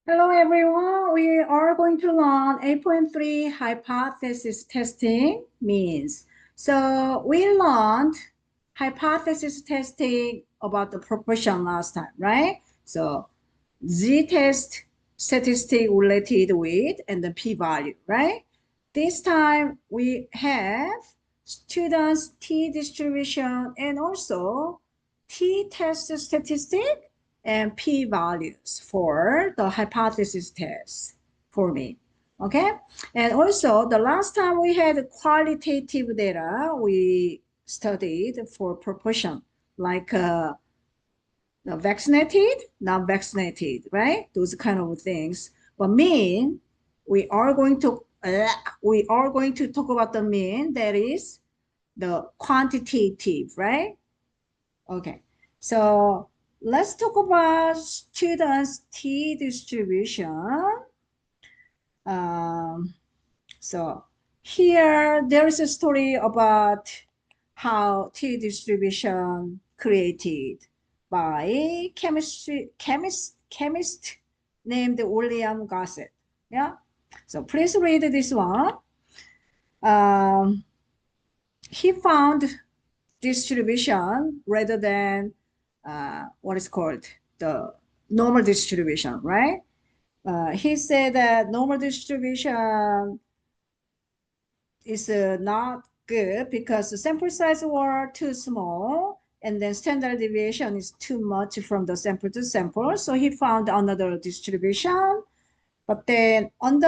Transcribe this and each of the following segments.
Hello everyone, we are going to learn 8.3 hypothesis testing means. So we learned hypothesis testing about the proportion last time, right? So z-test statistic related with and the p-value, right? This time we have students t-distribution and also t-test statistic and p-values for the hypothesis test for me. Okay, and also the last time we had qualitative data we studied for proportion like vaccinated, not vaccinated, right? Those kind of things. But mean, we are going to talk about the mean, that is the quantitative, right? Okay, so let's talk about students t distribution. Um, so here there is a story about how t distribution created by chemist named William Gossett. Yeah, so please read this one. Um, he found distribution rather than what is called the normal distribution, right? He said that normal distribution is not good because the sample size were too small and then standard deviation is too much from the sample to sample. So he found another distribution. But then on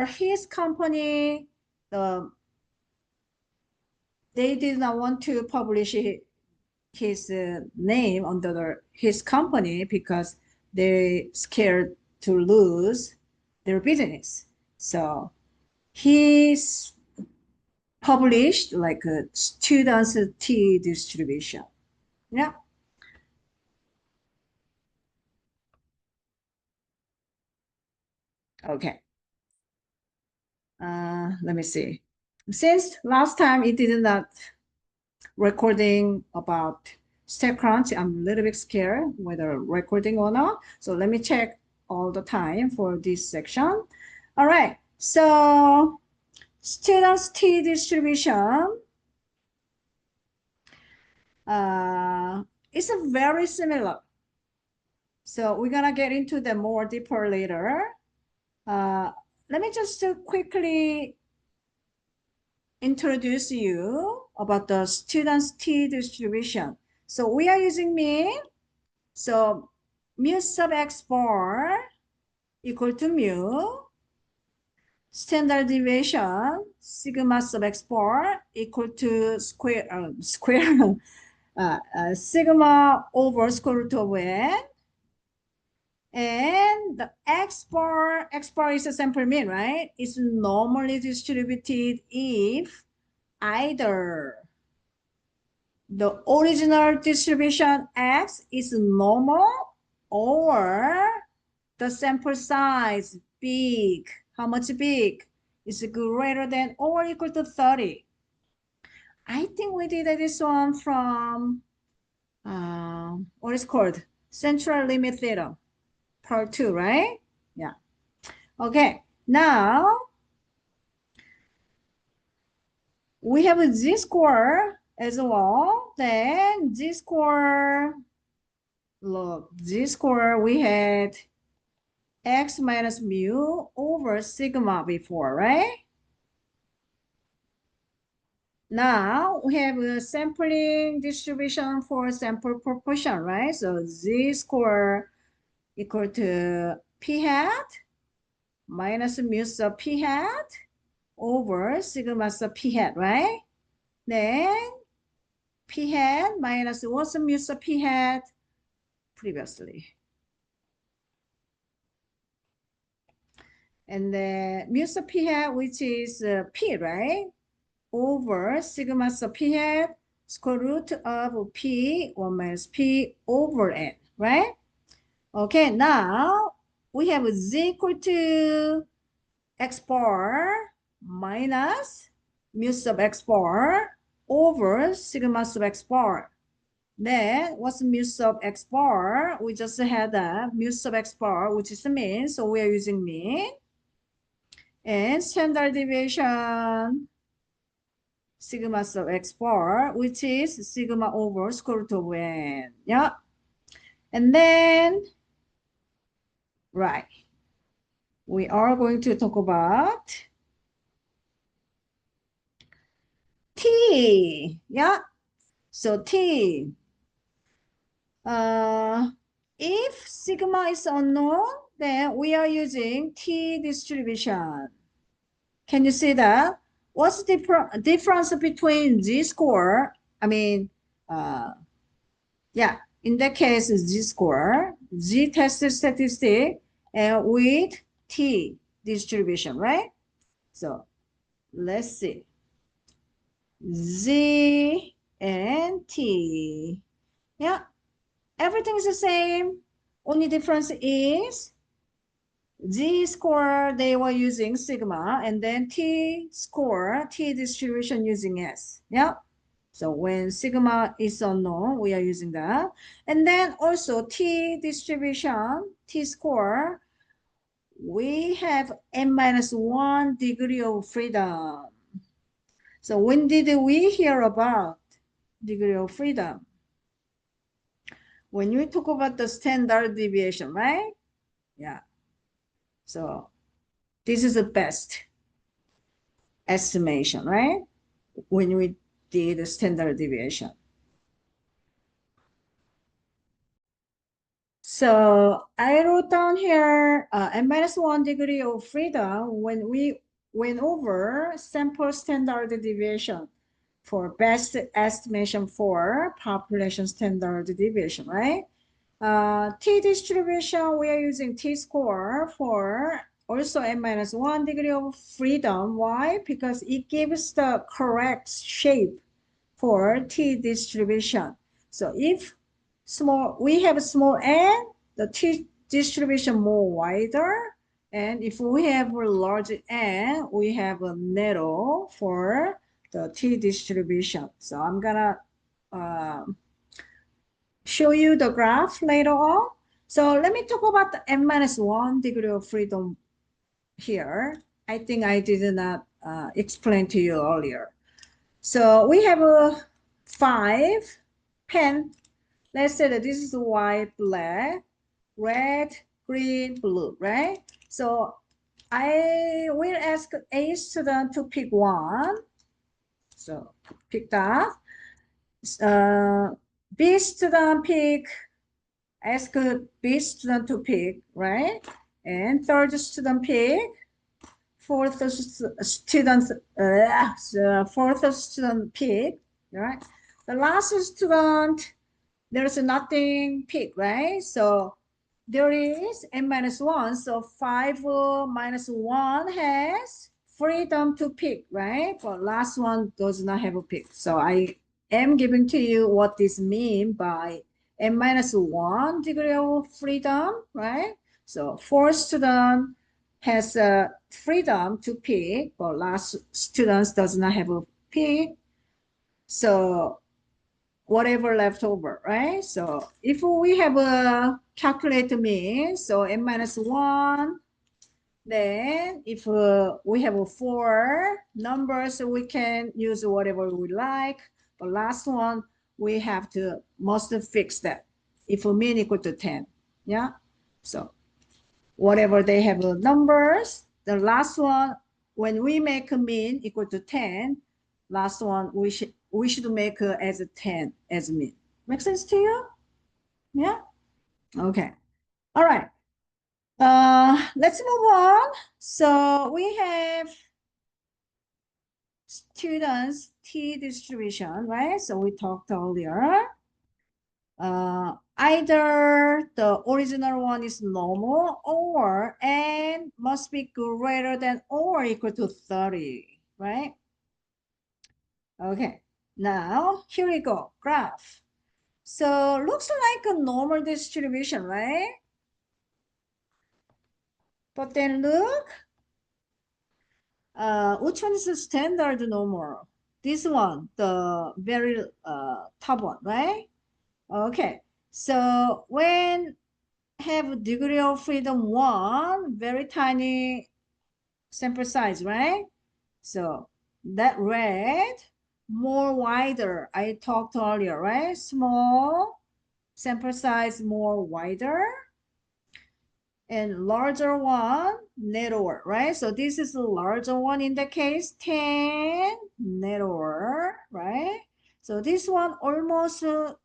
his company, the they did not want to publish his name under his company because they scared to lose their business. So he's published like a students T distribution. Yeah. Okay. Let me see. Since last time it did not recording about StatCrunch, I'm a little bit scared whether recording or not. So let me check all the time for this section. All right. So students T distribution is a very similar. So we're gonna get into the more deeper later. Uh, Let me just quickly introduce you about the students T distribution. So we are using mean. So mu sub x bar equal to mu. Standard deviation sigma sub x bar equal to sigma over square root of n. And the x bar is a sample mean, right? It's normally distributed if either the original distribution x is normal or the sample size big. How much big? Is greater than or equal to 30. I think we did this one from what is called central limit theorem, part 2, right? Yeah. Okay, now we have a z-score as well. Then z-score, look, z-score, we had x minus mu over sigma before, right? Now we have a sampling distribution for sample proportion, right? So z-score equal to p hat minus mu sub p hat over sigma sub p hat, right? Then p hat minus what's mu sub p hat previously. And then mu sub p hat, which is p, right? Over sigma sub p hat square root of p 1 minus p over n, right? Okay, now we have z equal to x bar minus mu sub x bar over sigma sub x bar. Then what's mu sub x bar? We just had a mu sub x bar, which is the mean. So we are using mean. And standard deviation sigma sub x bar, which is sigma over square root of n. Yeah. And then, right, we are going to talk about t. Yeah. So t. If sigma is unknown, then we are using t distribution. Can you see that? What's the difference between z-score? I mean, yeah, in that case, z-score, z-test statistic, and with t distribution, right? So let's see. Z and t. Yeah, everything is the same. Only difference is z-score, they were using sigma, and then t-score, t distribution using s. Yeah. So when sigma is unknown, we are using that. And then also t distribution, t-score, we have n-1 degree of freedom. So when did we hear about degree of freedom? When you talk about the standard deviation, right? Yeah. So this is the best estimation, right? When we did the standard deviation. So I wrote down here n-1 degree of freedom when we went over sample standard deviation for best estimation for population standard deviation, right? T distribution, we are using t-score for also n-1 degree of freedom. Why? Because it gives the correct shape for t distribution. So if we have small n, the t distribution more wider, and if we have a large n, we have a narrow for the t distribution. So I'm gonna show you the graph later on. So let me talk about the n-1 degree of freedom here. I think I did not explain to you earlier. So we have a 5 pen. Let's say that this is white, black, red, green, blue, right? So I will ask a student to pick one. So pick that. B student pick, ask B student to pick, right? And third student pick, fourth student, fourth student pick, right? The last student, there's nothing pick, right? So there is n-1, so 5 minus 1 has freedom to pick, right? But last one does not have a pick. So I am giving to you what this means by n-1 degree of freedom, right? So fourth student has freedom to pick, but last students does not have a pick. So whatever left over, right? So if we have a calculate mean, so n-1, then if we have a 4 numbers, so we can use whatever we like. But last one, we have to must fix that if mean equal to 10. Yeah. So whatever they have numbers, the last one, when we make a mean equal to 10, last one we should make as a 10 as mean. Make sense to you? Yeah. Okay. All right. Let's move on. So we have students t distribution, right? So we talked earlier. Either the original one is normal or n must be greater than or equal to 30, right? Okay, now here we go, graph. So looks like a normal distribution, right? But then look, which one is the standard normal? This one, the very top one, right? Okay, so when have degree of freedom 1, very tiny sample size, right? So that red, more wider, I talked earlier, right? Small sample size, more wider, and larger one, narrower, right? So this is the larger one in the case, 10, narrower, right? So this one almost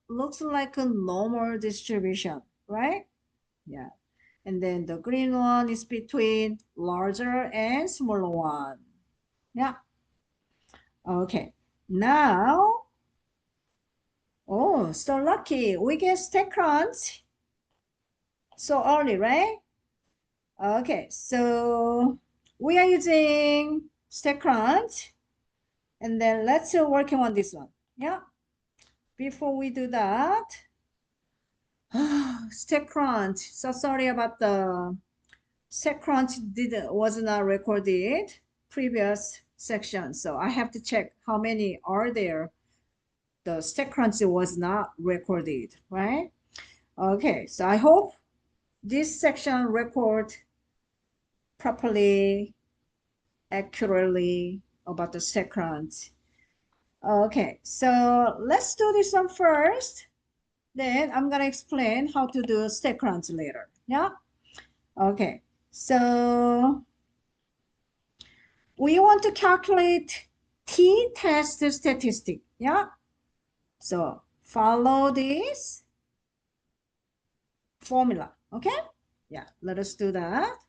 looks like a normal distribution, right? Yeah. And then the green one is between larger and smaller one. Yeah. Okay. Now, oh, so lucky. We get stack crunch so early, right? Okay. So we are using stack crunch, and then let's working on this one. Yeah. Before we do that, stack crunch. So sorry about the SecCrunch was not recorded previous section, so I have to check how many are there. The SecCrunch was not recorded, right? Okay, so I hope this section record properly, accurately about the SecCrunch. Okay, so let's do this one first. Then I'm gonna explain how to do SecCrunch later. Yeah. Okay, so we want to calculate t-test statistic. Yeah. So follow this formula. Okay. Yeah. Let us do that.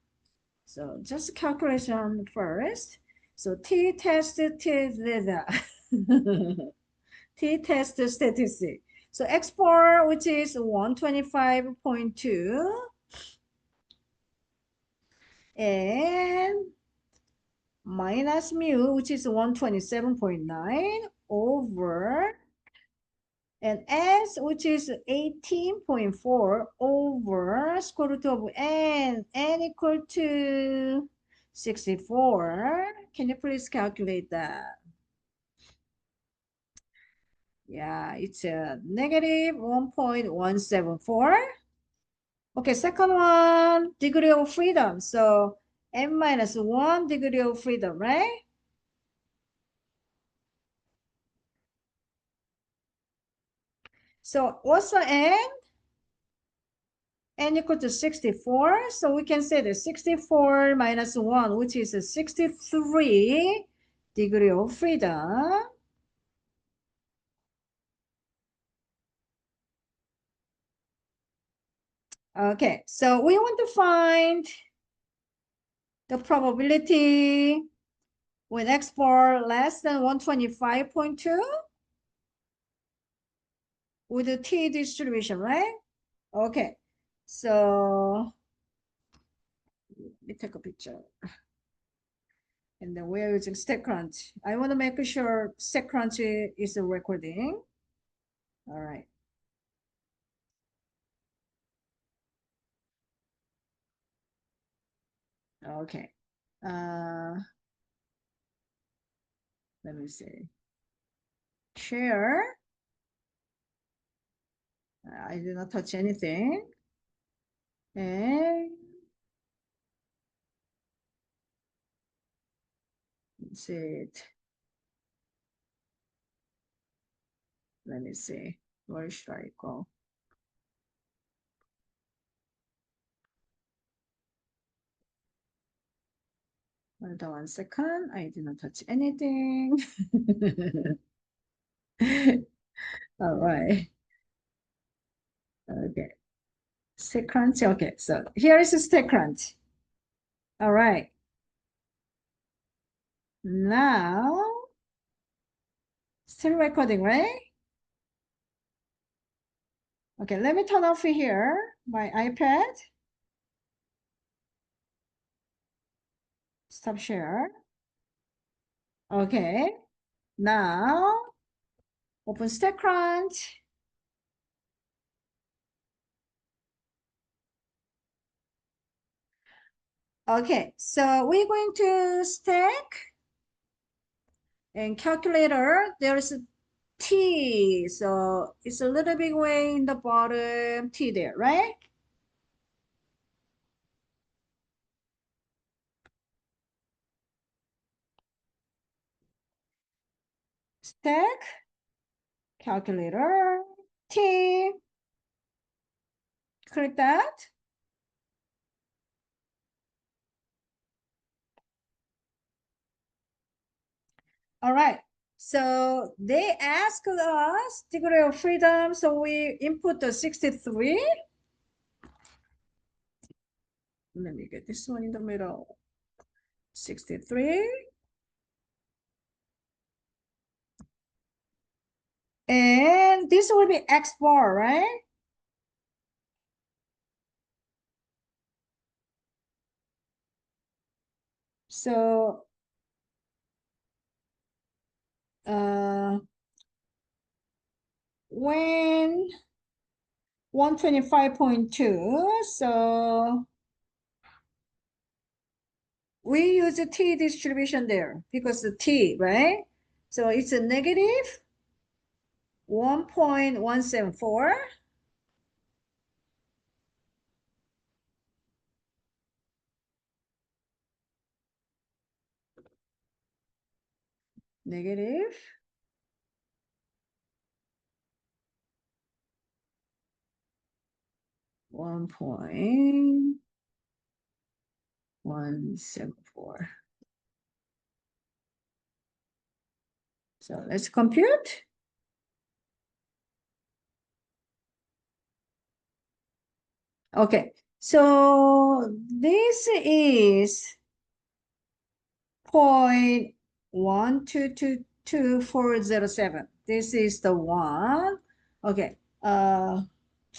So just calculation first. So t-test t-test statistic. So x bar, which is 125.2, and minus mu, which is 127.9 over, and s, which is 18.4 over square root of n equal to 64. Can you please calculate that? Yeah, it's a negative 1.174. Okay, second one, degree of freedom. So n minus 1 degree of freedom, right? So what's the n? N equal to 64. So we can say that 64 minus 1, which is a 63 degree of freedom. Okay, so we want to find the probability when x bar less than 125.2 with the t distribution, right? Okay, so let me take a picture. And then we're using StatCrunch. I want to make sure StatCrunch is a recording. All right. Okay. Uh, let me see. Share. I did not touch anything. And let's see it. Let me see. Where should I go? Hold on 1 second. I did not touch anything. All right. Okay. StatCrunch. Okay. So here is a StatCrunch. All right. Now, still recording, right? Okay, let me turn off here my iPad. Stop share. Okay, now open StatCrunch. Okay, so we're going to stack and calculator. There's T. So it's a little bit way in the bottom, T there, right? Stack, calculator, T. Click that. All right. So they asked us degree of freedom. So we input the 63. Let me get this one in the middle. 63. And this will be X bar, right? So when 125.2, so we use a T distribution there because the T, right? So it's a negative 1.174, negative 1.174. So let's compute. Okay, so this is 0.12222407. This is the one. Okay, I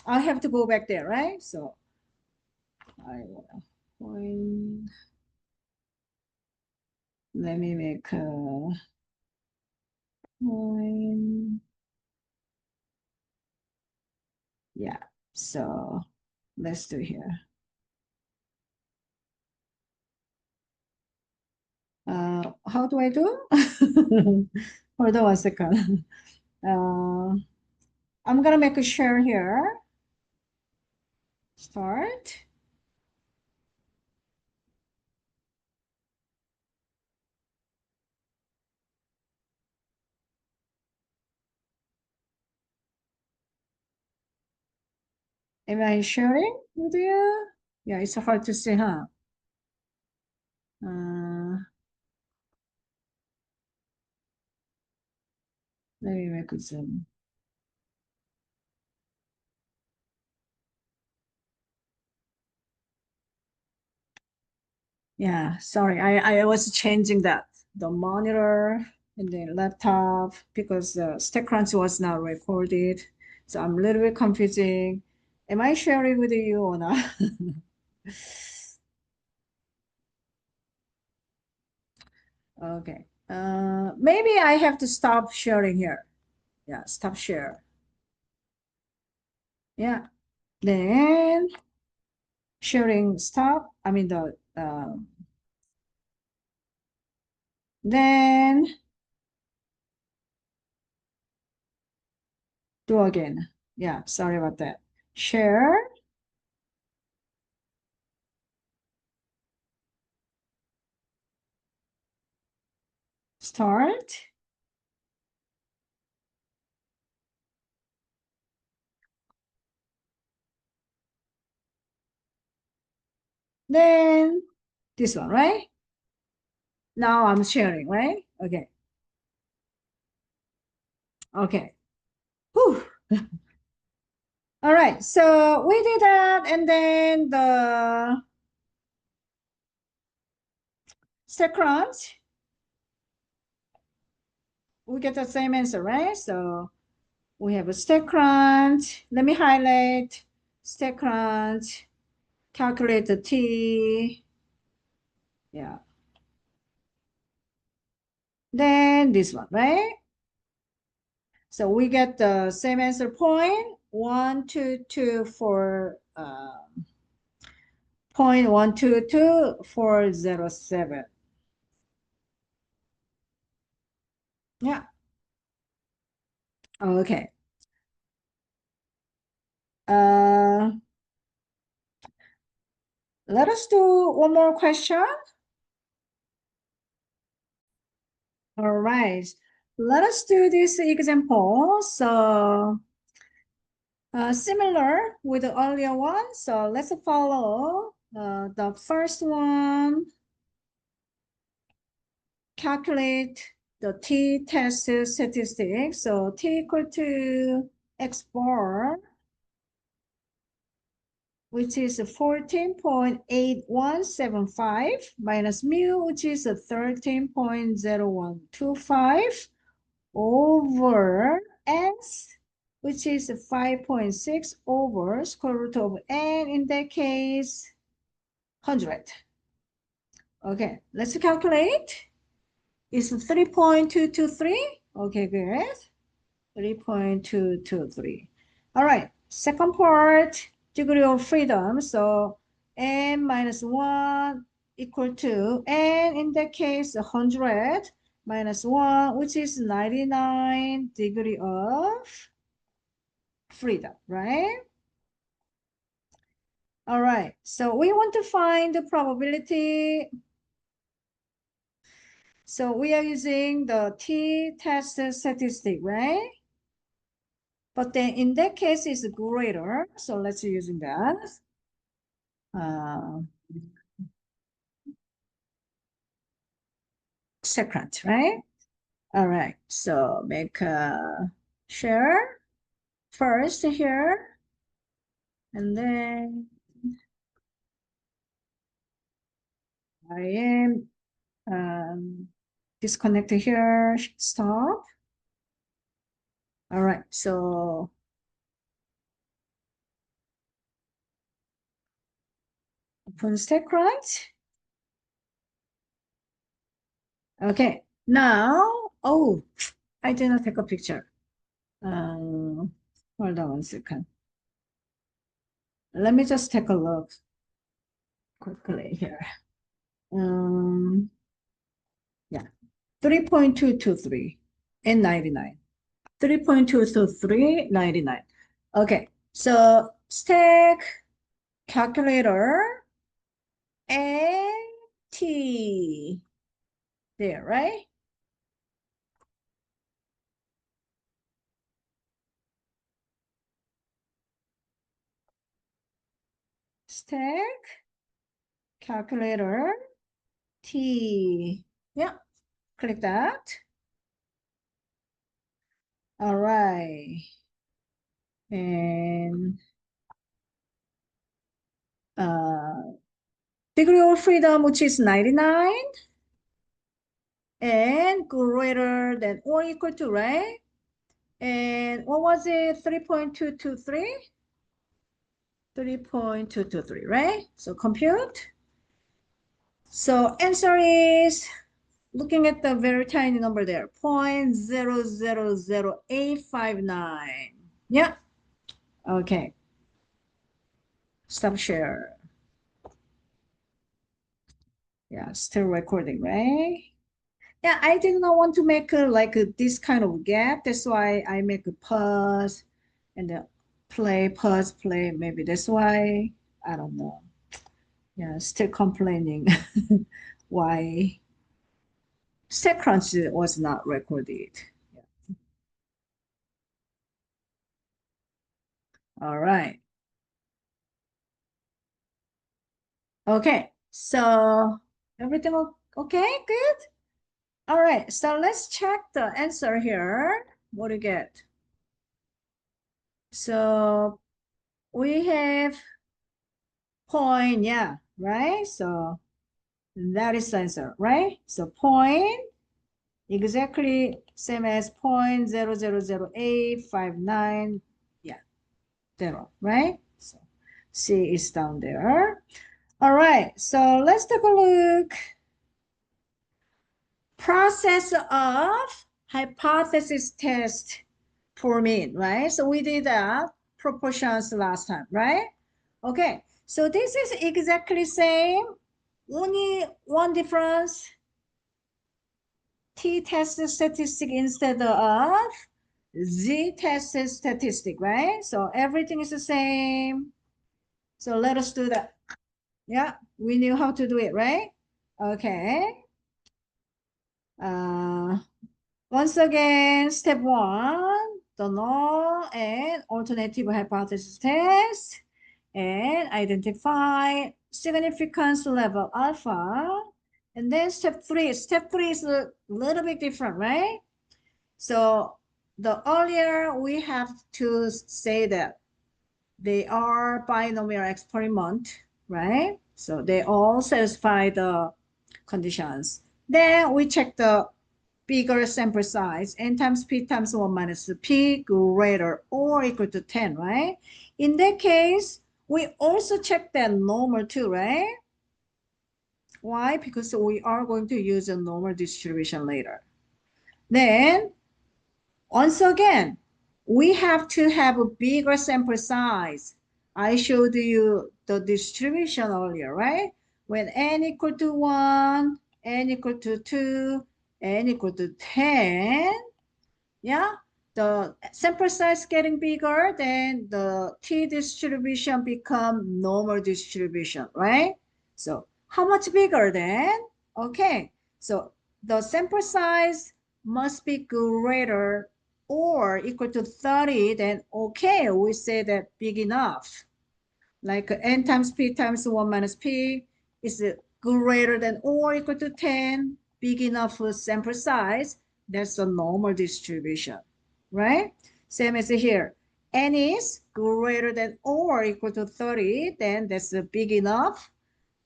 have to go back there, right? So I point, let me make a point. Yeah, so let's do here. How do I do? Hold on 1 second. I'm gonna make a share here. Start. Am I sharing with you? Yeah, it's hard to see, huh? Uh, let me make a zoom. Yeah, sorry, I was changing that. The monitor and the laptop because the StackCrunch was not recorded. So I'm a little bit confusing. Am I sharing with you or not? Okay. Maybe I have to stop sharing here. Yeah, stop share. Yeah. Then sharing stop. I mean then do again. Yeah, sorry about that. Share, start. Then this one, right? Now I'm sharing, right? Okay. Okay. Whew. All right. So we did that, and then the second, we get the same answer, right? So we have a stack crunch. Let me highlight stack crunch, calculate the T. Yeah. Then this one, right? So we get the same answer point, 122 point 122,407. Yeah. Okay. Uh, let us do one more question. All right. Let us do this example. So similar with the earlier one. So let's follow the first one. Calculate the t-test statistic. So t equal to x bar, which is 14.8175 minus mu, which is 13.0125 over s, which is 5.6 over square root of n, in that case, 100. Okay, let's calculate. It's 3.223. Okay, good. 3.223. All right, second part, degree of freedom. So n minus 1 equal to n, in that case, 100 minus 1, which is 99 degree of freedom, right? All right, so we want to find the probability. So we are using the t-test statistic, right? But then in that case, it's greater. So let's using that. Uh, second, right? All right. So make a share first here, and then I am disconnected here. Stop. All right. So open StackCrunch. Okay. Now, oh, I did not take a picture. Hold on 1 second. Let me just take a look quickly here. Yeah, 3.223 and 99. 3.223, 99. Okay, so stack calculator and T there, right? Stack calculator T. Yeah, click that. All right. And uh, degree of freedom, which is 99, and greater than or equal to, right? And what was it? 3.223? 3.223, right? So compute. So answer is, looking at the very tiny number there, 0.000859. Yeah. Okay. Stop share. Yeah, still recording, right? Yeah, I did not want to make this kind of gap. That's why I make a pause and then play, pause, play. Maybe that's why. I don't know. Yeah, still complaining why StackCrunch was not recorded. Yeah. All right. Okay. So everything okay? Good. All right. So let's check the answer here. What do you get? So we have point, yeah, right? So that is the answer, right? So point exactly same as 0.000859, yeah, zero, right? So C is down there. All right, so let's take a look. Process of hypothesis test for mean, right? So we did that proportions last time, right? Okay, so this is exactly same. Only one difference, t-test statistic instead of z-test statistic, right? So everything is the same. So let us do that. Yeah, we knew how to do it, right? Okay. Once again, step one, the null and alternative hypothesis test, and identify significance level alpha. And then step three is a little bit different, right? So the earlier we have to say that they are binomial experiment, right? So they all satisfy the conditions. Then we check the bigger sample size, n times p times 1 minus p greater or equal to 10, right? In that case, we also check that normal too, right? Why? Because we are going to use a normal distribution later. Then, once again, we have to have a bigger sample size. I showed you the distribution earlier, right? When n equal to 1, n equal to 2, n equal to 10, yeah, the sample size getting bigger, then the t distribution become normal distribution, right? So how much bigger then? Okay, so the sample size must be greater or equal to 30, then okay, we say that big enough. Like n times p times 1 minus p is greater than or equal to 10, big enough for sample size, that's the normal distribution, right? Same as here. N is greater than or equal to 30, then that's big enough.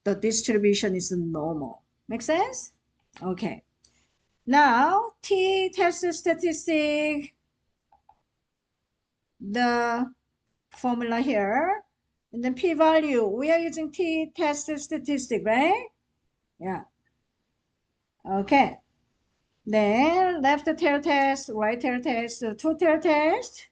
The distribution is normal. Make sense? Okay. Now, t-test statistic, the formula here. And then p-value, we are using t-test statistic, right? Yeah. Okay. Then left tail test, right tail test, two tail test.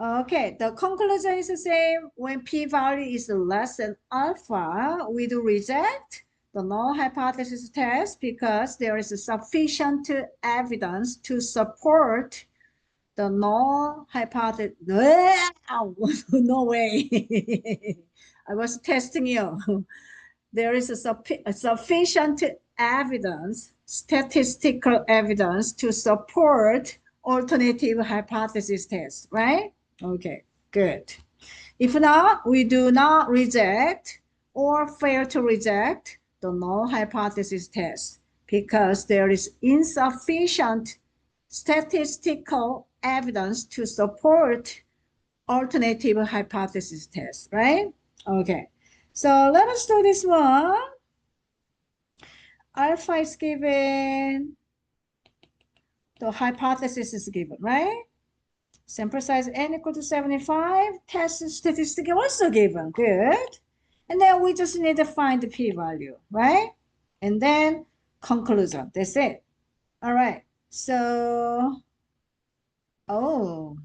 Okay, the conclusion is the same. When p-value is less than alpha, we do reject the null hypothesis test because there is sufficient evidence to support the null hypothesis. No way. I was testing you. There is a sufficient evidence, statistical evidence to support alternative hypothesis test, right? Okay, good. If not, we do not reject or fail to reject the null hypothesis test because there is insufficient statistical evidence to support alternative hypothesis test, right? Okay, so let us do this one. Alpha is given, the hypothesis is given, right? Sample size n equal to 75, test statistic also given, good. And then we just need to find the p-value, right? And then conclusion, that's it. All right, so, oh,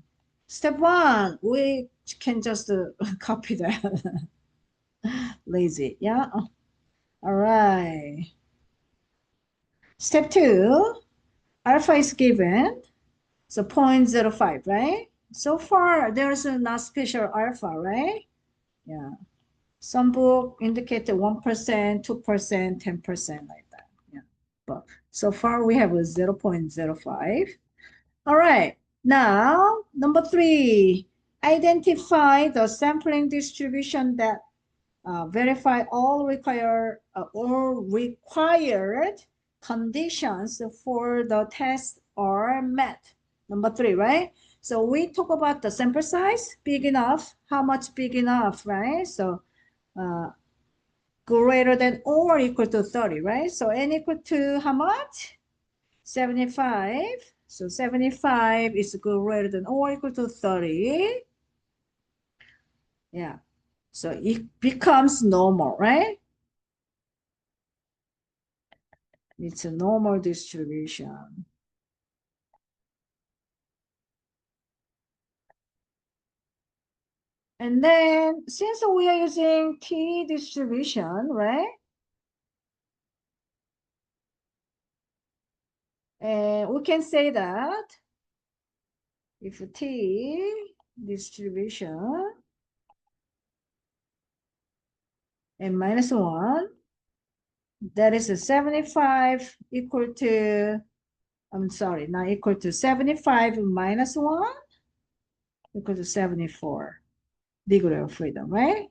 step one, we can just copy that. Lazy, yeah? All right. Step two, alpha is given, so 0.05, right? So far, there's not special alpha, right? Yeah. Some book indicated 1%, 2%, 10% like that. Yeah. But so far we have a 0.05. All right. Now, number three, identify the sampling distribution that verify all required conditions for the test are met. Number three, right? So we talk about the sample size, big enough, how much big enough, right? So uh, greater than or equal to 30, right? So n equal to how much? 75. So 75 is greater than or equal to 30. Yeah. So it becomes normal, right? It's a normal distribution. And then since we are using t distribution, right? And we can say that if t distribution and minus 1, that is a 75 equal to, I'm sorry, not equal to 75 minus 1 equal to 74 degree of freedom, right?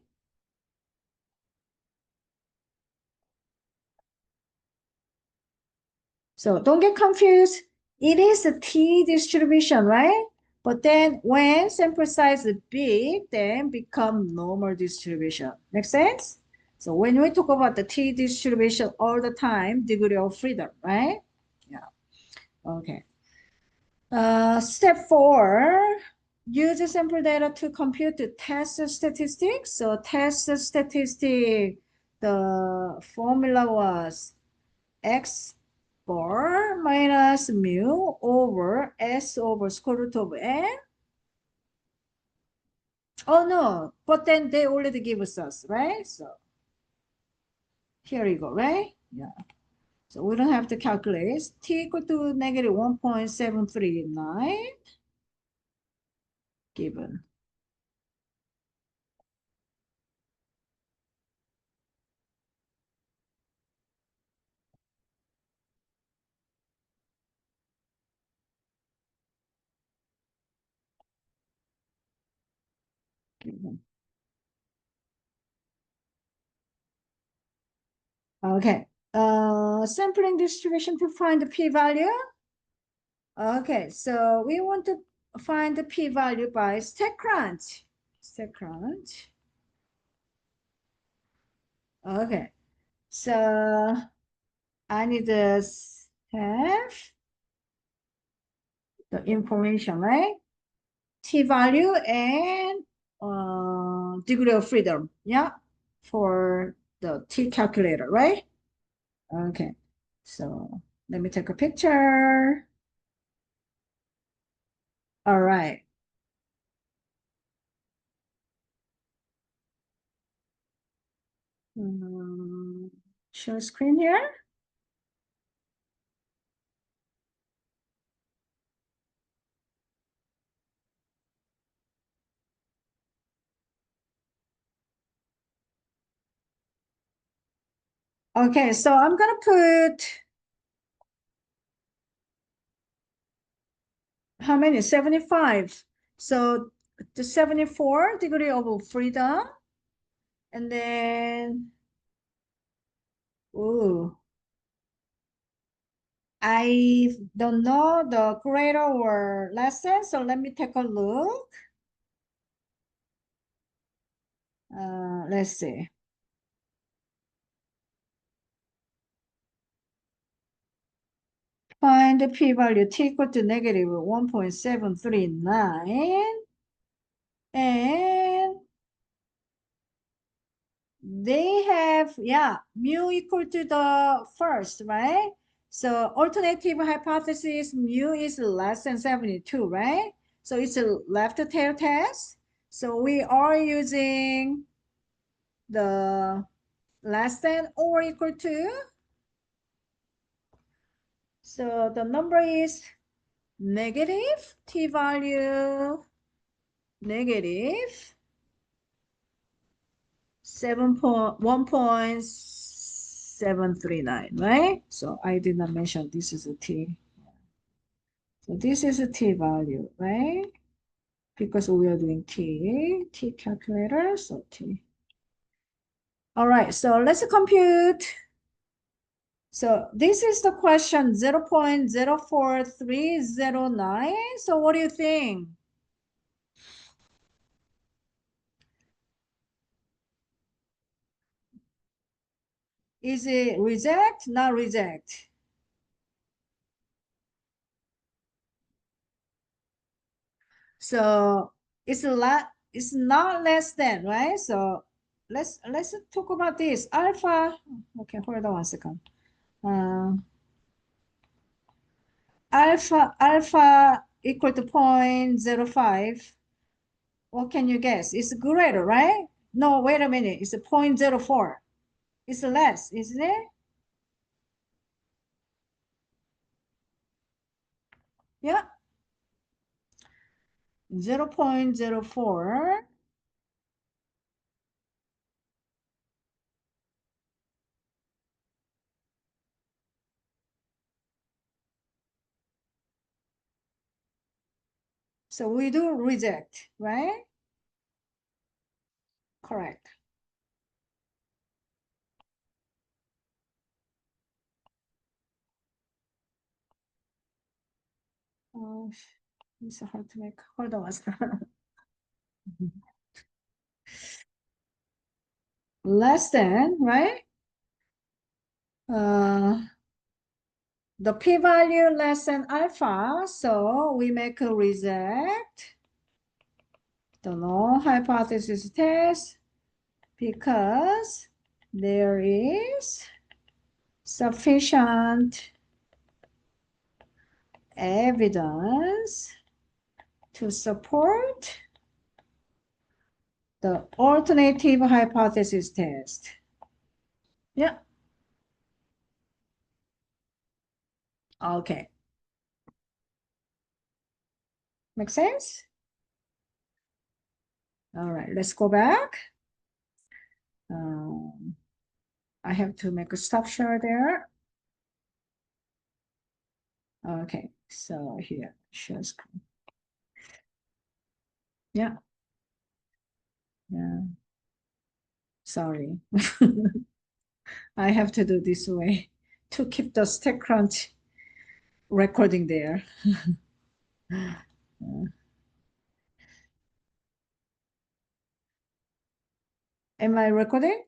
So don't get confused. It is a t distribution, right? But then when sample size is big, then become normal distribution. Make sense? So when we talk about the t distribution all the time, degree of freedom, right? Yeah. Okay. Step 4, use sample data to compute the test statistics. So test statistic, the formula was x bar minus mu over s over square root of n. Oh no, but then they already give us, right? So here you go, right? Yeah. So we don't have to calculate. T equal to negative 1.739 given. Given. Okay. Sampling distribution to find the p-value. Okay, so we want to find the p-value by StatCrunch. StatCrunch. Okay, so I need to have the information, right? T-value and degree of freedom, yeah, for the T calculator, right? Okay, so let me take a picture. All right. Share screen here. Okay, so I'm gonna put how many? 75. So the 74 degree of freedom, and then ooh, I don't know the greater or lesser, so let me take a look. Let's see. Find the p-value t equal to negative 1.739, and they have, yeah, mu equal to the first, right? So alternative hypothesis, mu is less than 72, right? So it's a left tail test. So we are using the less than or equal to. So the number is negative t-value negative 1.739, right? So I did not mention this is a t. So this is a t-value, right? Because we are doing t calculator, so t. All right, so let's compute. So this is the question 0.04309. So what do you think? Is it reject, not reject? So it's a lot, it's not less than, right? So let's talk about this. Alpha, okay, hold on one second. Uh, alpha equal to 0.05. What can you guess? It's greater, right? No, wait a minute. It's a 0.04. It's less, isn't it? Yeah. 0.04. So we do reject, right? Correct. Oh, it's hard to make. Hold on. Less than, right? The p-value less than alpha, so we make a reject the null hypothesis test because there is sufficient evidence to support the alternative hypothesis test. Yeah. Okay. Make sense? All right, let's go back. I have to make a stop share there. Okay, so here, share screen. Yeah. Yeah. Sorry. I have to do this way to keep the StackCrunch recording there. Am I recording?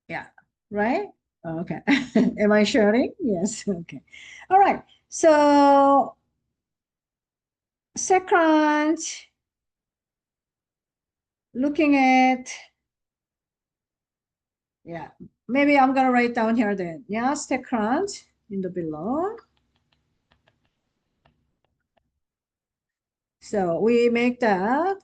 Yeah, right? Okay. Am I sharing? Yes, okay. All right, so StackCrunch, looking at, yeah, maybe I'm gonna write down here then. Yeah, StackCrunch in the below. So we make that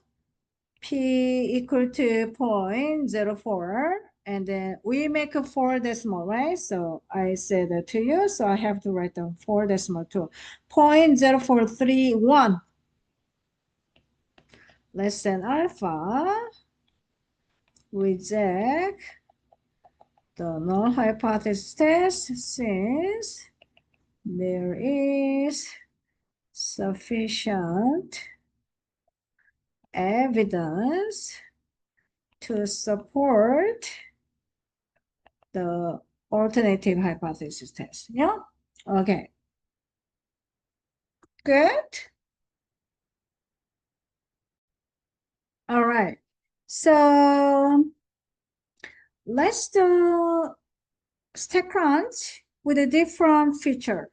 p equal to 0.04, and then we make a 4 decimal, right? So I said that to you, so I have to write down 4 decimal too. 0.0431 less than alpha, reject the null hypothesis test since there is sufficient evidence to support the alternative hypothesis test. Yeah. Okay. Good. All right. So let's do StackCrunch with a different feature.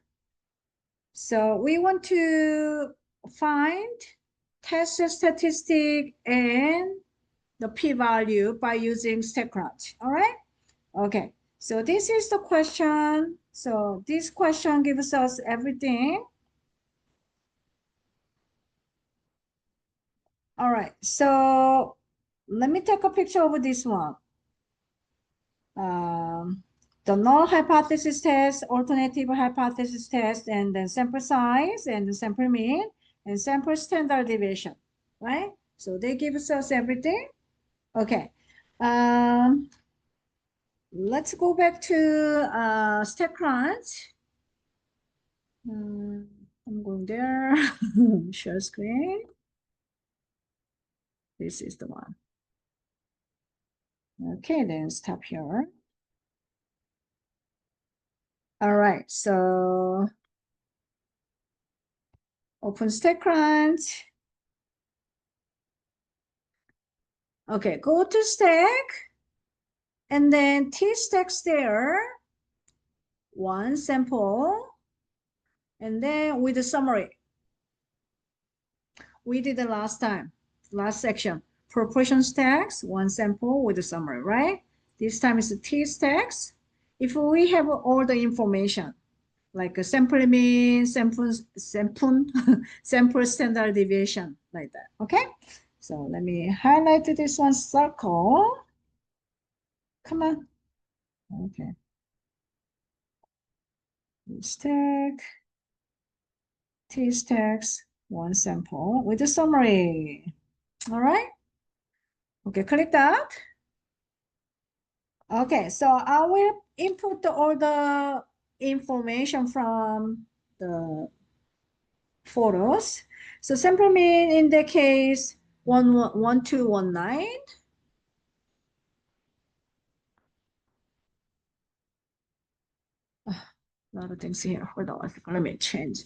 So we want to find test statistic and the p-value by using StackCrunch. All right. Okay. So this is the question. So this question gives us everything. All right. So let me take a picture of this one. The null hypothesis test, alternative hypothesis test, and then sample size, and the sample mean, and sample standard deviation, right? So they give us everything. Okay. Let's go back to StackCrunch. I'm going there. Share screen. This is the one. Okay, then stop here. All right, so open StackCrunch. Okay, go to Stack, and then T-stacks there, one sample, and then with the summary. We did the last time, last section. Proportion stacks, one sample with the summary, right? This time is the T-stacks. If we have all the information, like a sample mean, sample standard deviation, like that, okay? So let me highlight this one, circle. Come on, okay. Stack, T-stacks, one sample with a summary. All right. Okay, click that. Okay, so I will input all the information from the photos. So sample mean in the case 1219. A lot of things here. Hold on, let me change.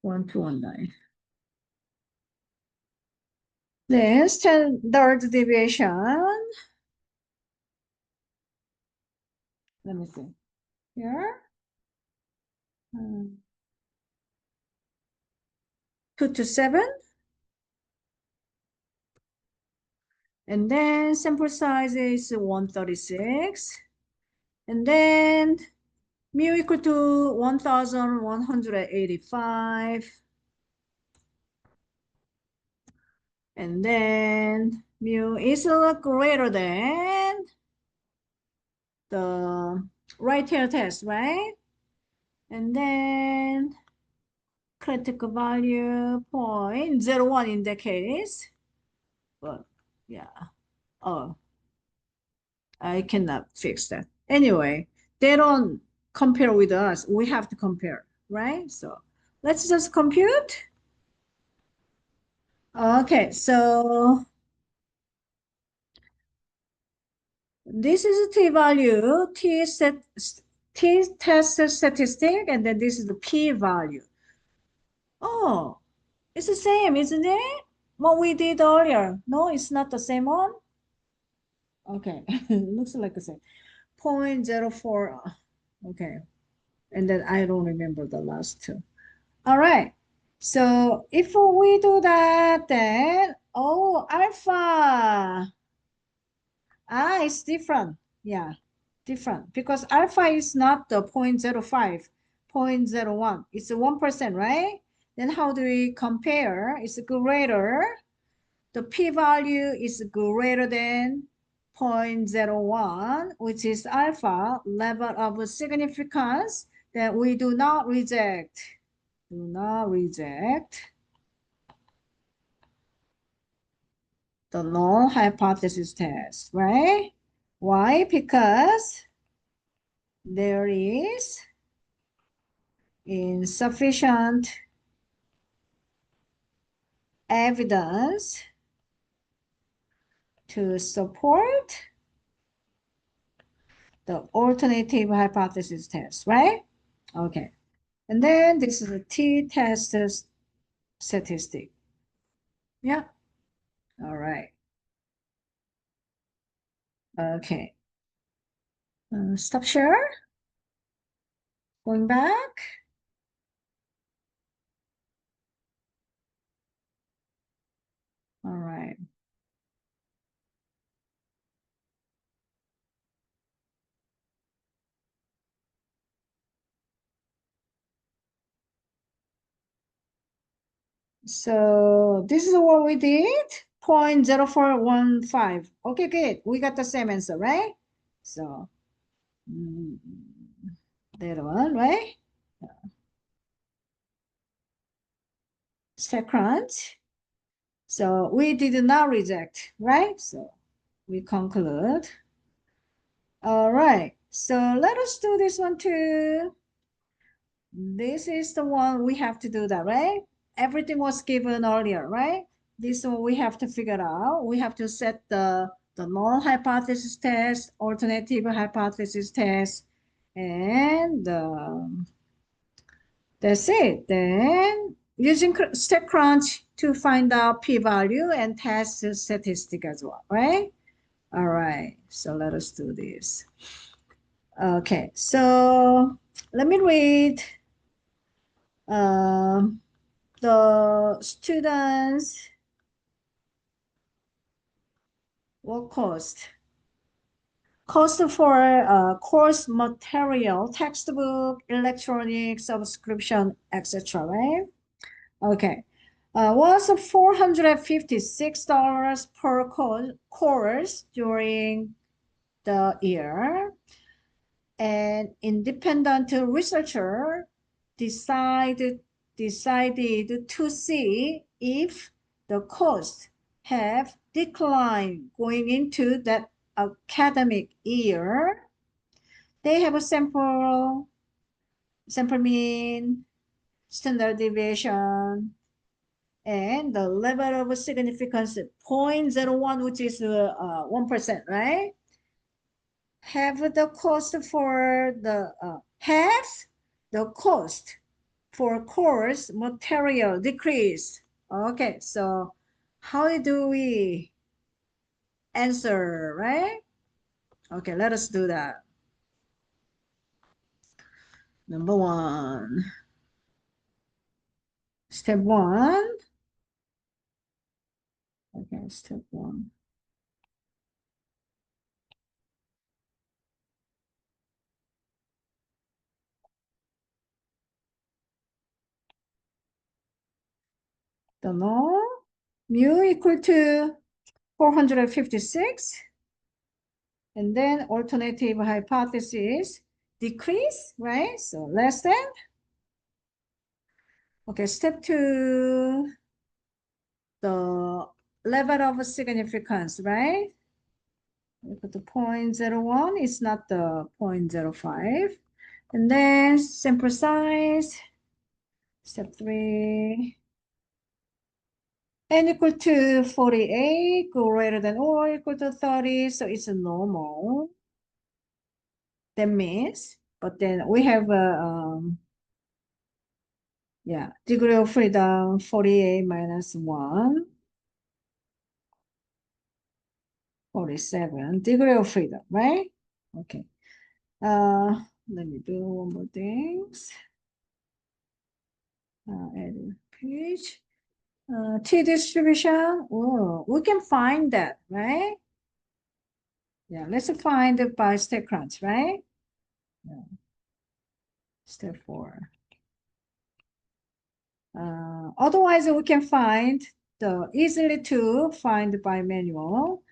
1219. Then standard deviation. Let me see. Here. 2 to 7. And then sample size is 136. And then mu equal to 1185. And then mu is greater than the right tail test, right? And then critical value 0.01 in that case. But yeah, oh, I cannot fix that. Anyway, they don't compare with us. We have to compare, right? So let's just compute. Okay, so this is the t-value, t test statistic, and then this is the p-value. Oh, it's the same, isn't it? What we did earlier. No, it's not the same one. Okay, looks like the same. 0.04. Okay, and then I don't remember the last two. All right. So if we do that, then oh, alpha. Ah, it's different. Yeah, different because alpha is not the 0.05, 0.01. It's a 1%, right? Then how do we compare? It's greater. The p-value is greater than 0.01, which is alpha level of significance that we do not reject. Do not reject the null hypothesis test, right? Why? Because there is insufficient evidence to support the alternative hypothesis test, right? Okay. And then this is a t-test statistic. Yeah. All right. Okay. Stop share. Going back. All right. So this is what we did. 0.0415. Okay, good. We got the same answer, right? So mm, that one, right? Second. So we did not reject, right? So we conclude. All right. So let us do this one too. This is the one we have to do that, right? Everything was given earlier, right? This one we have to figure out. We have to set the null hypothesis test, alternative hypothesis test, and that's it. Then using StatCrunch to find out p-value and test the statistic as well, right? All right, so let us do this. Okay, so let me read the students' work cost. Cost for course material, textbook, electronic subscription, etc. Right? Okay. Was $456 per course during the year. An independent researcher decided to see if the costs have declined going into that academic year. They have a sample mean, standard deviation, and the level of significance 0.01, which is 1%, right? Have the cost for the has the cost for course material decrease. Okay, so how do we answer, right? Okay, let us do that. Number one, step one. Okay, step one. Don't know. Mu equal to 456. And then alternative hypothesis decrease, right? So less than. Okay, step two, the level of significance, right? We put the 0.01, it's not the 0.05. And then sample size, step three, n equal to 48, greater than or equal to 30, so it's a normal. That means, but then we have a, yeah, degree of freedom 48 minus 1, 47, degree of freedom, right? Okay. Let me do one more things. Add page. T distribution. Oh, we can find that, right? Yeah, let's find it by step crunch, right? Yeah. Step four. Otherwise, we can find the easily to find by manual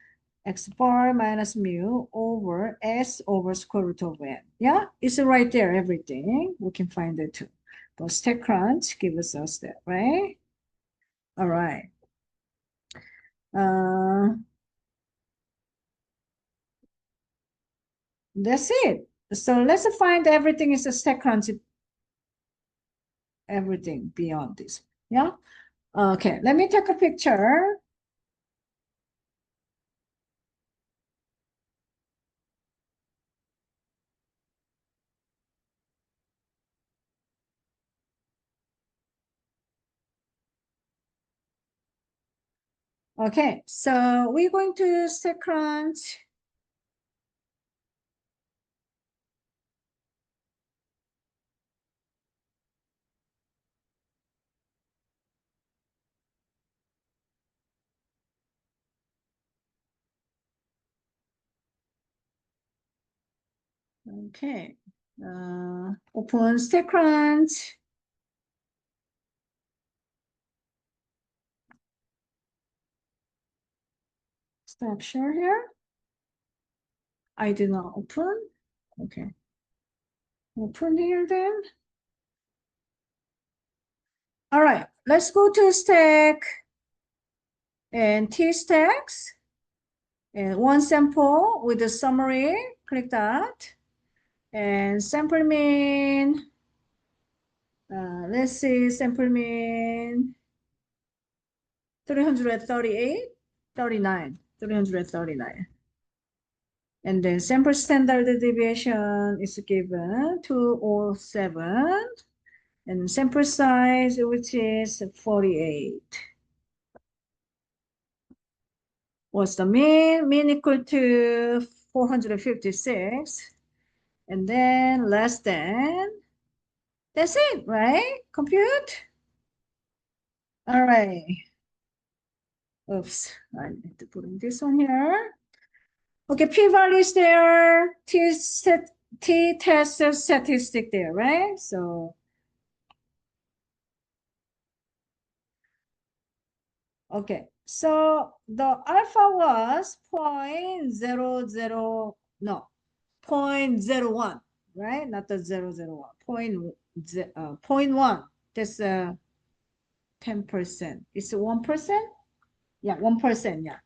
x bar minus mu over s over square root of n. Yeah, it's right there, everything. We can find it too. But StatCrunch gives us that, right? All right. That's it. So let's find everything is a StatCrunch, everything beyond this. Yeah. Okay, let me take a picture. Okay, so we're going to StatCrunch. Okay, open StatCrunch. Stop share here. I did not open. Okay. Open here then. All right, let's go to stack and T stacks. And one sample with the summary, click that. And sample mean, let's see, sample mean 338, 39, 339. And then sample standard deviation is given 207. And sample size, which is 48. What's the mean? Mean equal to 456. And then less than. That's it, right? Compute. All right. Oops, I need to put in this one here. Okay, p-value is there. T-test statistic there, right? So Okay, so the alpha was 0.00, no, 0.01, right? Not the 001, point 1. That's 10%. It's 1%? Yeah, 1%, yeah.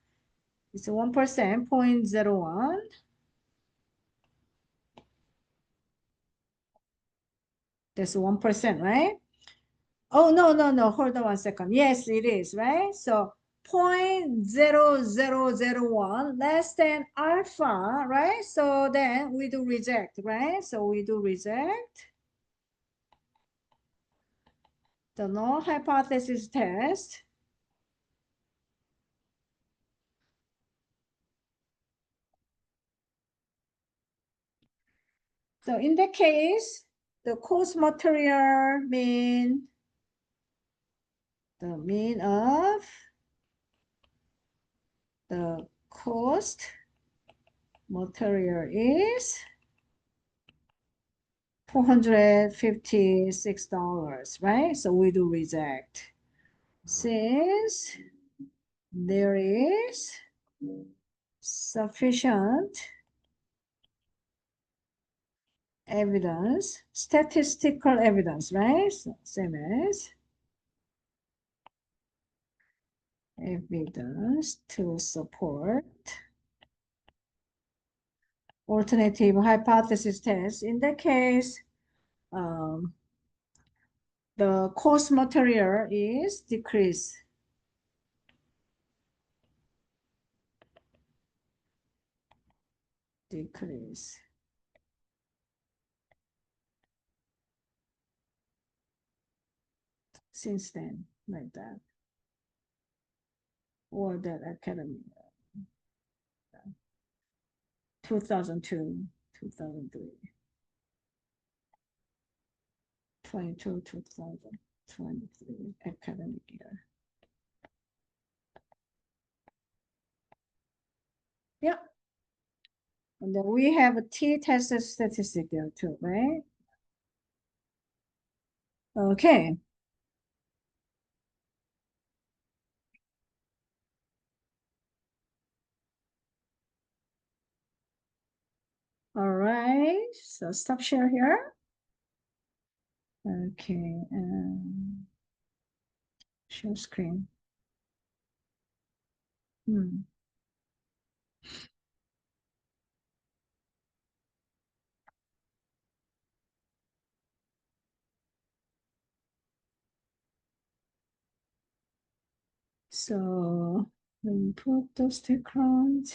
It's 1%, 0.01. That's 1%, right? Oh, no, no, no. Hold on 1 second. Yes, it is, right? So 0.0001 less than alpha, right? So then we do reject, right? So we do reject the null hypothesis test. So in that case, the course material mean the mean of the cost material is $456, right? So we do reject. Since there is sufficient evidence, statistical evidence, right? So same as evidence to support alternative hypothesis test. In that case, the course material is decreased. Decrease. Since then, like that. Or that academy, 2002, 2003, 22, 2023 academic year. Yeah. And then we have a t-tested statistic there too, right? Okay. All right. So stop share here. Okay. Share screen. So let me put those two crowns.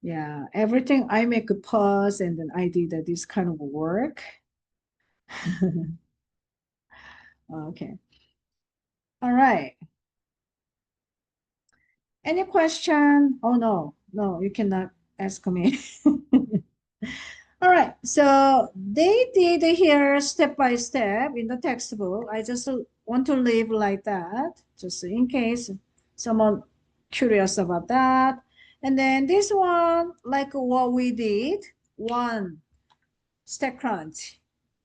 Yeah, everything I make a pause and then I did this kind of work. Okay. All right. Any question? Oh, no, no, you cannot ask me. All right, so they did here step by step in the textbook. I just want to leave like that, just in case someone curious about that. And then this one, like what we did, one StackCrunch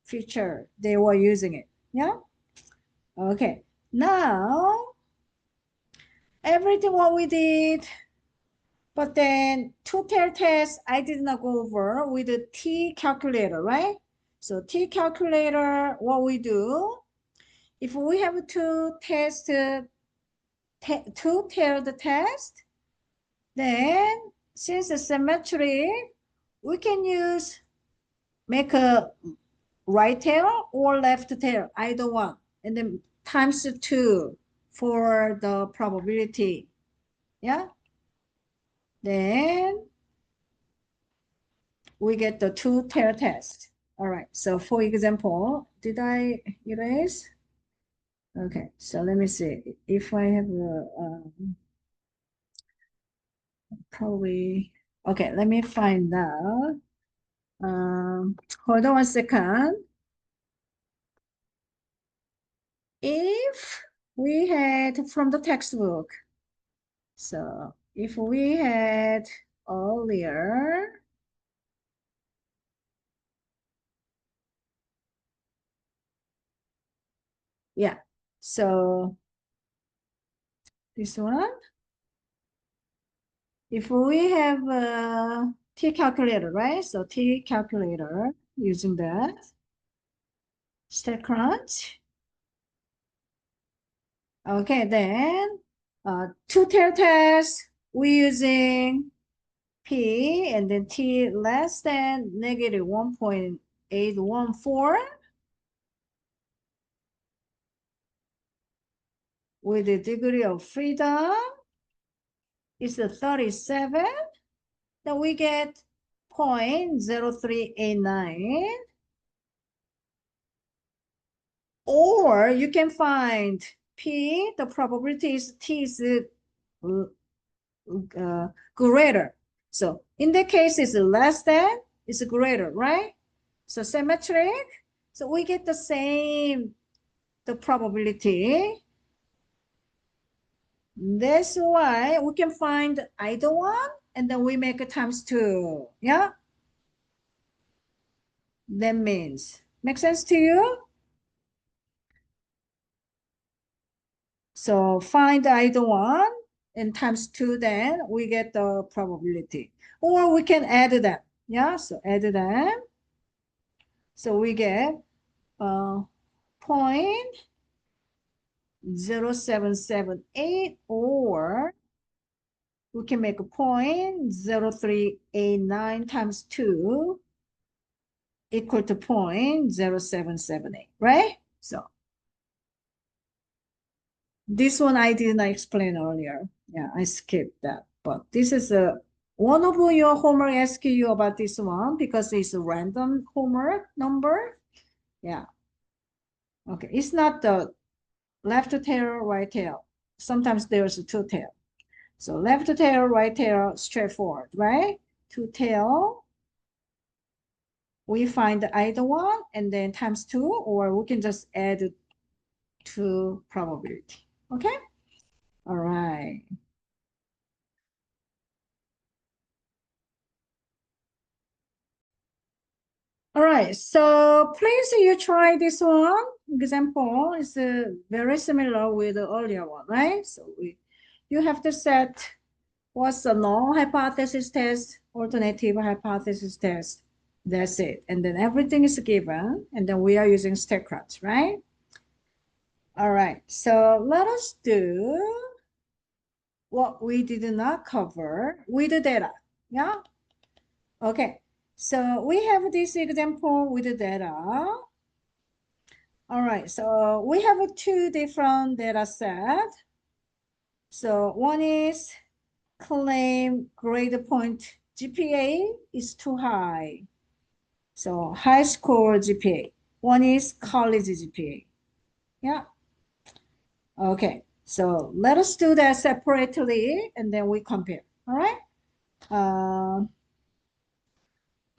feature, they were using it. Yeah. Okay. Now everything what we did, but then two-tailed test I did not go over with the T calculator, right? So T calculator, what we do, if we have to test two-tailed test, then since the symmetry, we can make a right tail or left tail, either one, and then times 2 for the probability. Yeah. Then we get the two-tail test. All right. So for example, did I erase? Okay. So let me see. If I have probably, okay, let me find out. Hold on 1 second. If we had from the textbook, So if we had earlier, yeah, so this one, if we have a T calculator, right? So T calculator using that, StatCrunch. Okay, then two-tailed test, we using P and then T less than negative 1.814 with the degree of freedom is 37, then we get 0.0389. Or you can find P, the probability is T is greater. So in the case, it's less than, it's greater, right? So symmetric. So we get the same, the probability. That's why we can find either one, and then we make it times 2. Yeah, that means, make sense to you? So find either one and times 2, then we get the probability. Or we can add them. Yeah, so add them. So we get point 0.0778, or we can make a point 0.0389 times 2 equal to 0.0778, right? So this one I did not explain earlier. Yeah, I skipped that. But this is one of your homework asking you about this one because it's a random homework number. Yeah. Okay. It's not the left tail, right tail. Sometimes there's a two tail. So left tail, right tail, straightforward, right? Two tail, we find either one and then times 2, or we can just add 2 probability. Okay? All right. All right, so please you try this one. Example is very similar with the earlier one, right? So you have to set what's the null hypothesis test, alternative hypothesis test. That's it. And then everything is given. And then we are using StatCrunch, right? All right, so let us do what we did not cover with the data. Yeah. Okay. So we have this example with the data. All right. So we have two different data set. So one is claim grade point GPA is too high. So high score GPA. One is college GPA. Yeah. Okay. So let us do that separately and then we compare. All right. Uh,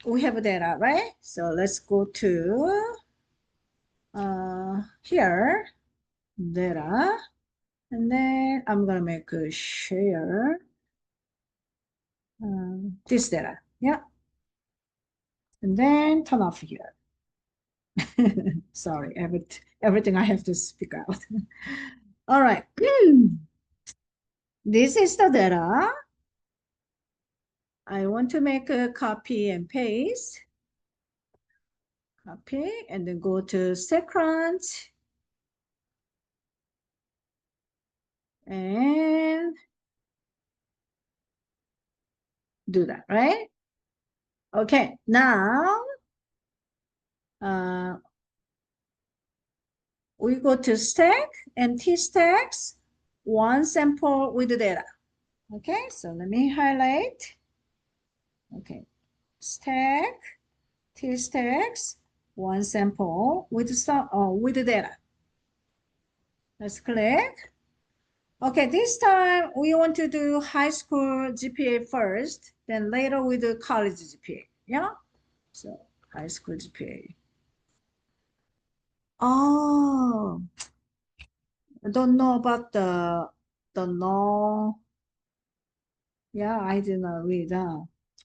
we have data, right? So let's go to here, data, and then I'm gonna make a share this data, yeah, and then turn off here. Sorry, everything I have to speak out. All right, this is the data. I want to make a copy and paste. Copy, and then go to StatCrunch, and do that, right? Okay, now uh, we go to stack and t-stacks, one sample with the data. Okay, so let me highlight. Okay, stack, t-stacks, one sample with some with the data. Let's click. Okay, this time we want to do high school GPA first, then later we do college GPA. Yeah, so high school GPA. Oh, I don't know about the null. Yeah, I did not read.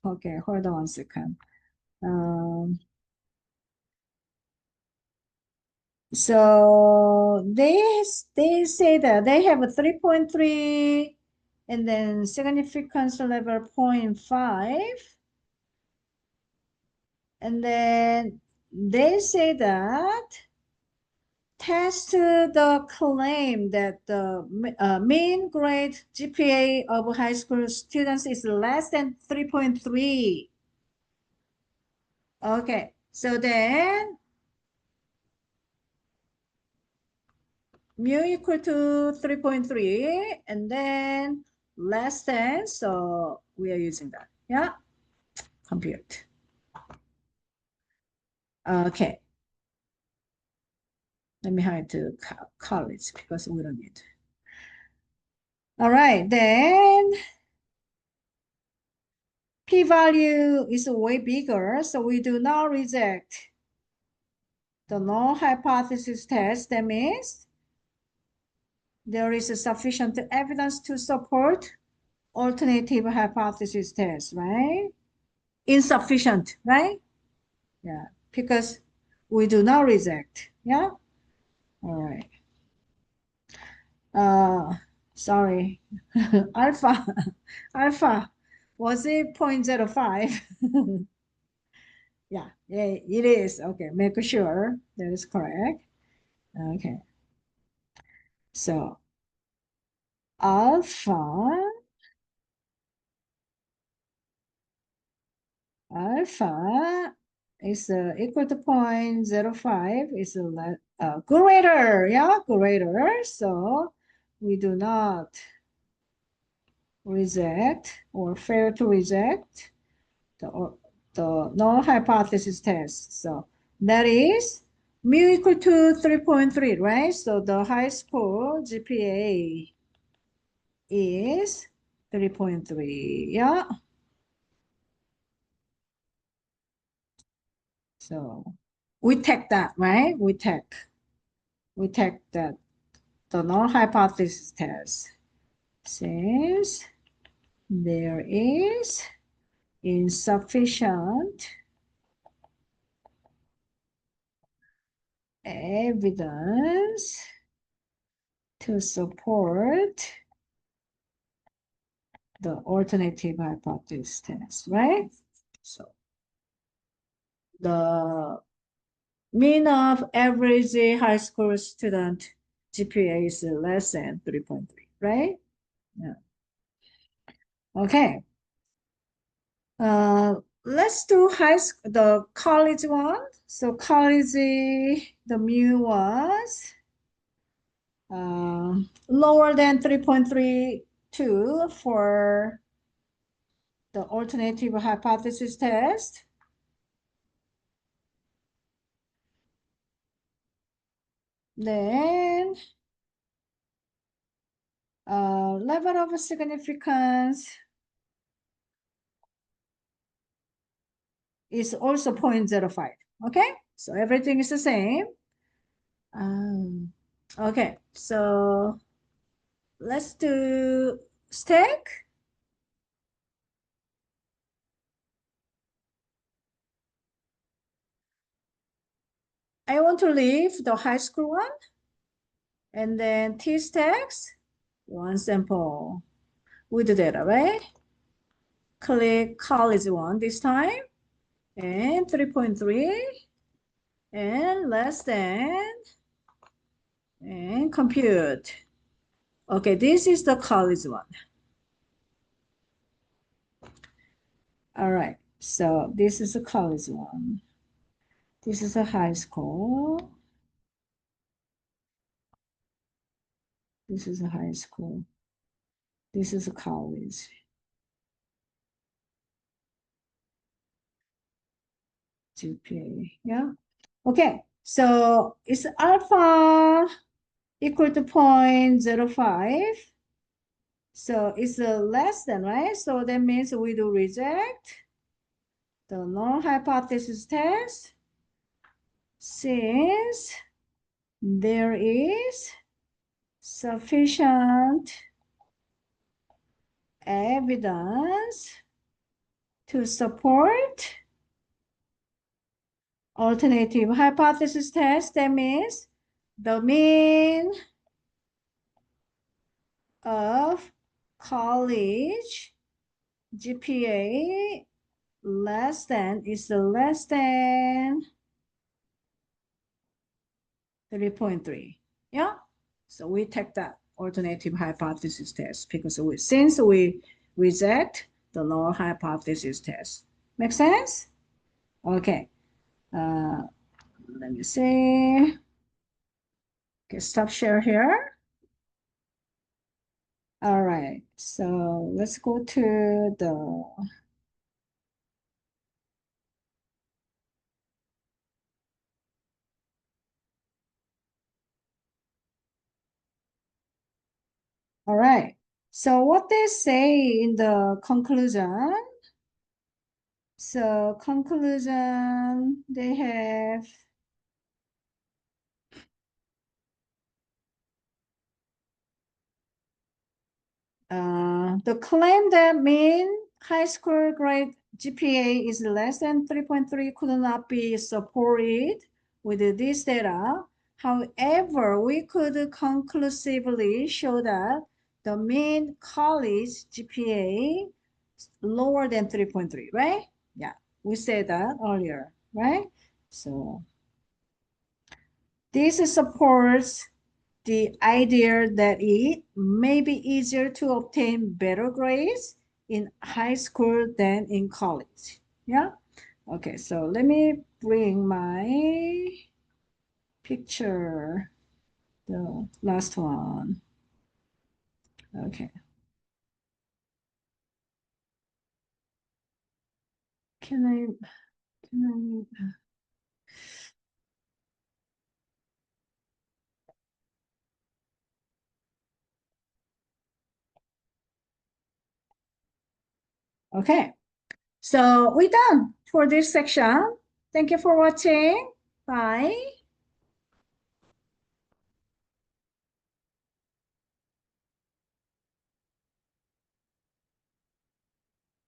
Okay, hold on 1 second. Um, so they say that they have a 3.3 and then significance level 0.5, and then they say that test the claim that the mean grade GPA of high school students is less than 3.3. Okay, so then mu equal to 3.3 and then less than, so we are using that. Yeah, compute. Okay, let me hide to college because we don't need. All right, then p-value is way bigger, so we do not reject the null hypothesis test. That means there is a sufficient evidence to support alternative hypothesis test, right? Insufficient, right? Yeah, because we do not reject. Yeah. All right. Uh, sorry. Alpha, alpha, was it 0.05? Yeah, it is. Okay, make sure that is correct. Okay. So alpha, alpha is equal to 0.05 is greater, yeah, greater. So we do not reject or fail to reject the, the null hypothesis test. So that is mu equal to 3.3, right? So the high school GPA is 3.3, yeah. So we take that, right? We take that the null hypothesis test since there is insufficient evidence to support the alternative hypothesis test, right? So the mean of average high school student GPA is less than 3.3, right? Yeah. Okay. Let's do the college one. So college, the mu was lower than 3.32 for the alternative hypothesis test. Then level of significance is also 0.05. Okay, so everything is the same. Okay, so let's do stack. I want to leave the high school one and then T stacks, one sample with the data, right? Click college one this time and 3.3 and less than and compute. Okay, this is the college one. All right, so this is a college one. This is a high school. This is a high school. This is a college. GPA, yeah. Okay, so it's alpha equal to 0.05. So it's less than, right? So that means we do reject the null hypothesis test since there is sufficient evidence to support alternative hypothesis test. That means the mean of college GPA is less than 3.3. Yeah. So we take that alternative hypothesis test because since we reject the null hypothesis test. Make sense? Okay. Let me see. Okay, stop share here. All right. So let's go to the all right. So what they say in the conclusion. So conclusion, they have the claim that mean high school grade GPA is less than 3.3 could not be supported with this data. However, we could conclusively show that the mean college GPA lower than 3.3, right? Yeah, we said that earlier, right? So this supports the idea that it may be easier to obtain better grades in high school than in college. Yeah. Okay, so let me bring my picture, the last one. Okay. Can I, okay. So we're done for this section. Thank you for watching. Bye.